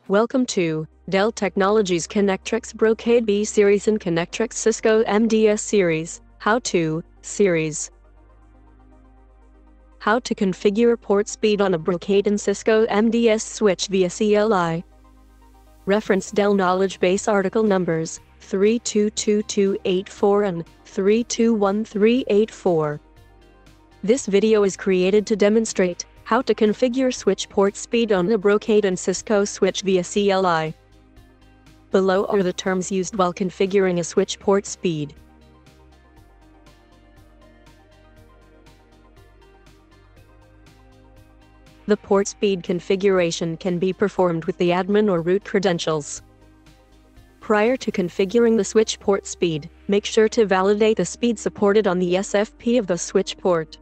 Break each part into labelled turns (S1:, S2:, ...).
S1: Welcome to Dell Technologies Connectrix Brocade B Series and Connectrix Cisco MDS Series How-To Series. How to configure port speed on a Brocade and Cisco MDS switch via CLI. Reference Dell Knowledge Base article numbers 322284 and 321384. This video is created to demonstrate how to configure switch port speed on a Brocade and Cisco switch via CLI. Below are the terms used while configuring a switch port speed. The port speed configuration can be performed with the admin or root credentials. Prior to configuring the switch port speed, make sure to validate the speed supported on the SFP of the switch port.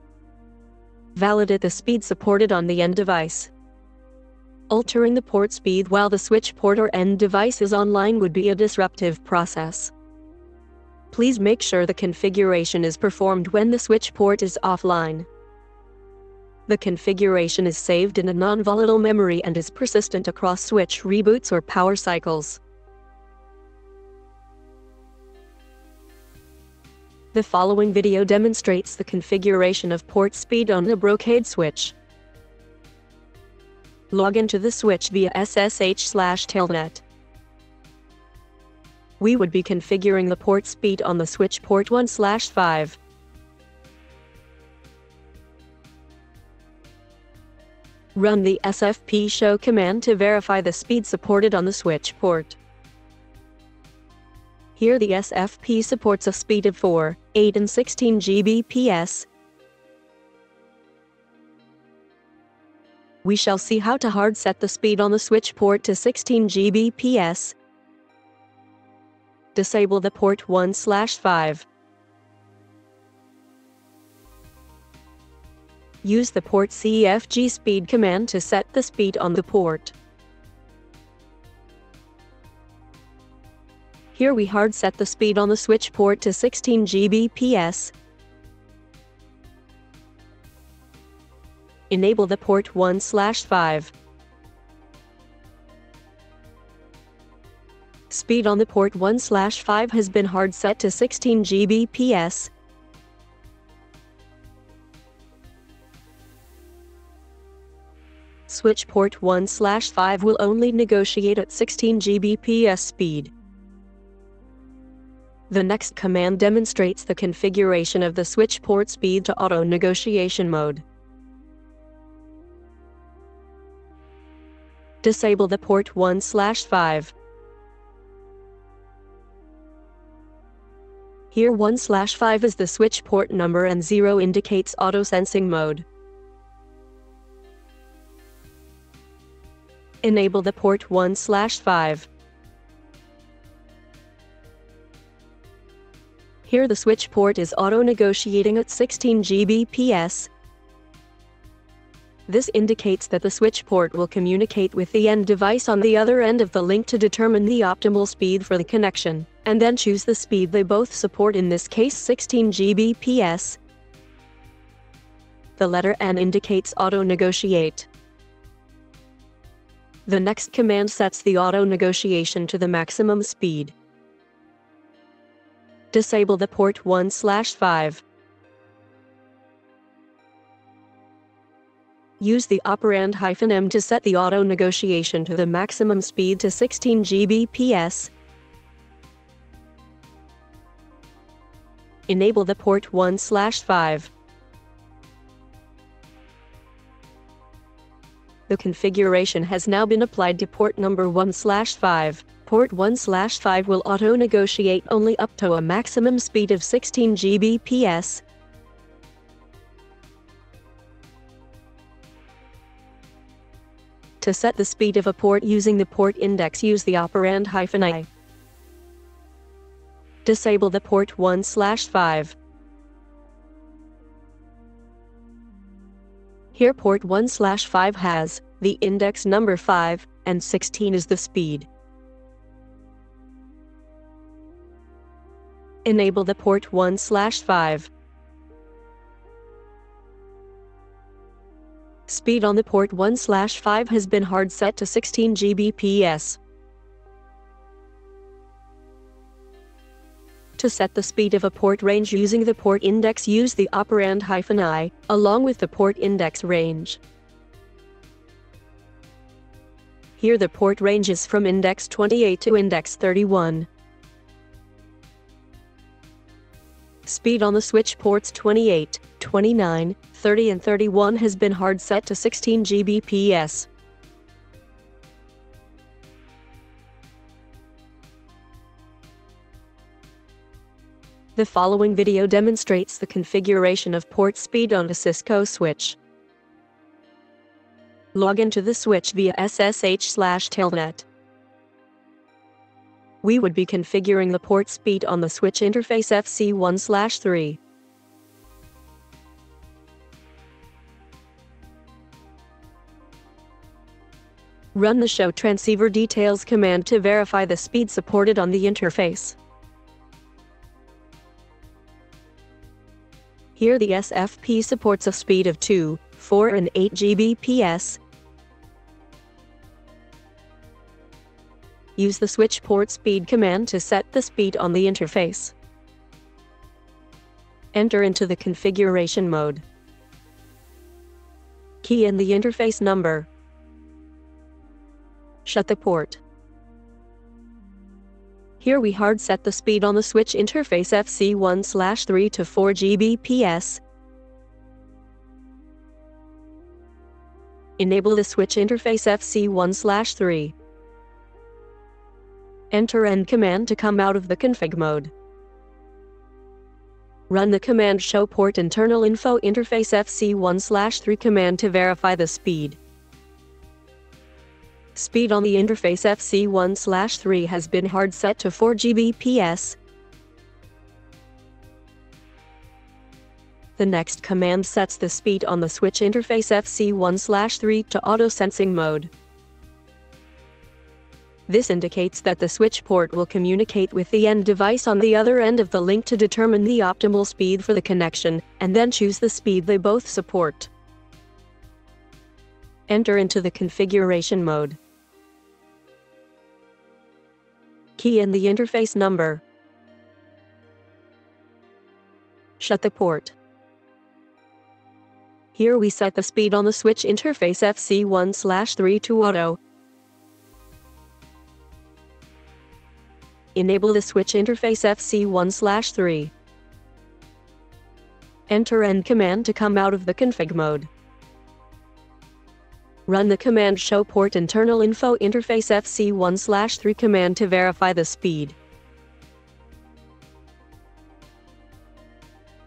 S1: Validate the speed supported on the end device. Altering the port speed while the switch port or end device is online would be a disruptive process. Please make sure the configuration is performed when the switch port is offline. The configuration is saved in a non-volatile memory and is persistent across switch reboots or power cycles. The following video demonstrates the configuration of port speed on a Brocade switch. Log into the switch via SSH/telnet. We would be configuring the port speed on the switch port 1/5. Run the SFP show command to verify the speed supported on the switch port. Here the SFP supports a speed of 4, 8 and 16 Gbps. We shall see how to hard set the speed on the switch port to 16 Gbps. Disable the port 1/5. Use the port CFG speed command to set the speed on the port. Here we hard set the speed on the switch port to 16 Gbps. Enable the port 1/5. Speed on the port 1/5 has been hard set to 16 Gbps. Switch port 1/5 will only negotiate at 16 Gbps speed. The next command demonstrates the configuration of the switch port speed to auto negotiation mode. Disable the port 1/5. Here 1/5 is the switch port number and 0 indicates auto sensing mode. Enable the port 1/5. Here the switch port is auto-negotiating at 16 Gbps. This indicates that the switch port will communicate with the end device on the other end of the link to determine the optimal speed for the connection, and then choose the speed they both support, in this case 16 Gbps. The letter N indicates auto-negotiate. The next command sets the auto-negotiation to the maximum speed. Disable the port 1/5. Use the operand -M to set the auto-negotiation to the maximum speed to 16 Gbps. Enable the port 1/5. The configuration has now been applied to port number 1/5. Port 1/5 will auto-negotiate only up to a maximum speed of 16 Gbps. To set the speed of a port using the port index, use the operand -I. Disable the port 1/5. Here port 1/5 has the index number 5, and 16 is the speed. Enable the port 1/5. Speed on the port 1/5 has been hard set to 16 Gbps. To set the speed of a port range using the port index, use the operand -I, along with the port index range. Here the port range is from index 28 to index 31. Speed on the switch ports 28, 29, 30 and 31 has been hard set to 16 Gbps. The following video demonstrates the configuration of port speed on a Cisco switch. Log into the switch via SSH/Telnet. We would be configuring the port speed on the switch interface FC1/3. Run the Show Transceiver Details command to verify the speed supported on the interface. Here the SFP supports a speed of 2, 4 and 8 Gbps. Use the switch port speed command to set the speed on the interface. Enter into the configuration mode. Key in the interface number. Shut the port. Here we hard set the speed on the switch interface FC1/3 to 4 Gbps. Enable the switch interface FC1/3. Enter End command to come out of the config mode. Run the command Show Port Internal Info Interface FC1/3 command to verify the speed. Speed on the interface FC1/3 has been hard set to 4 Gbps. The next command sets the speed on the switch interface FC1/3 to auto sensing mode. This indicates that the switch port will communicate with the end device on the other end of the link to determine the optimal speed for the connection, and then choose the speed they both support. Enter into the configuration mode. Key in the interface number. Shut the port. Here we set the speed on the switch interface FC1/3 to auto. Enable the switch interface FC1/3. Enter End command to come out of the config mode. Run the command Show Port Internal Info Interface FC1/3 command to verify the speed.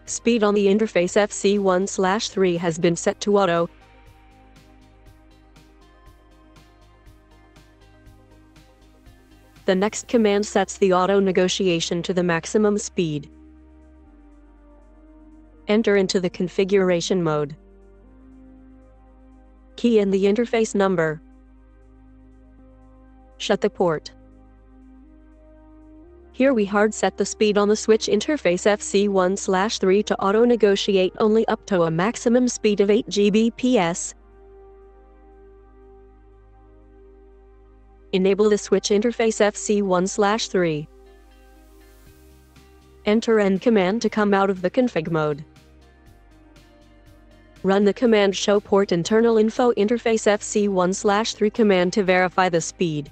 S1: Speed on the interface FC1/3 has been set to auto. The next command sets the auto negotiation to the maximum speed. Enter into the configuration mode. Key in the interface number. Shut the port. Here we hard set the speed on the switch interface FC1/3 to auto negotiate only up to a maximum speed of 8 Gbps. Enable the switch interface FC1/3. Enter End command to come out of the config mode. Run the command Show Port Internal Info Interface FC1/3 command to verify the speed.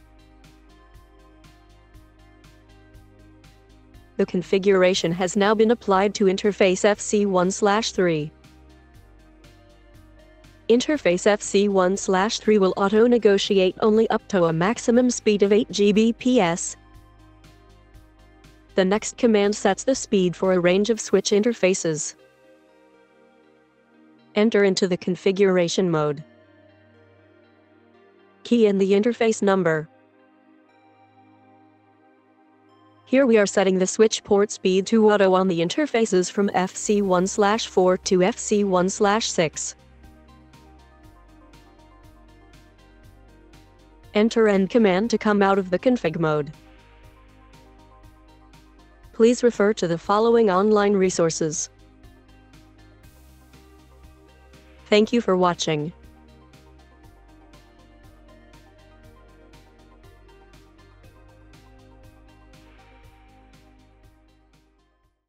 S1: The configuration has now been applied to interface FC1/3. Interface FC1/3 will auto-negotiate only up to a maximum speed of 8 Gbps. The next command sets the speed for a range of switch interfaces. Enter into the configuration mode. Key in the interface number. Here we are setting the switch port speed to auto on the interfaces from FC1/4 to FC1/6. Enter End command to come out of the config mode. Please refer to the following online resources. Thank you for watching.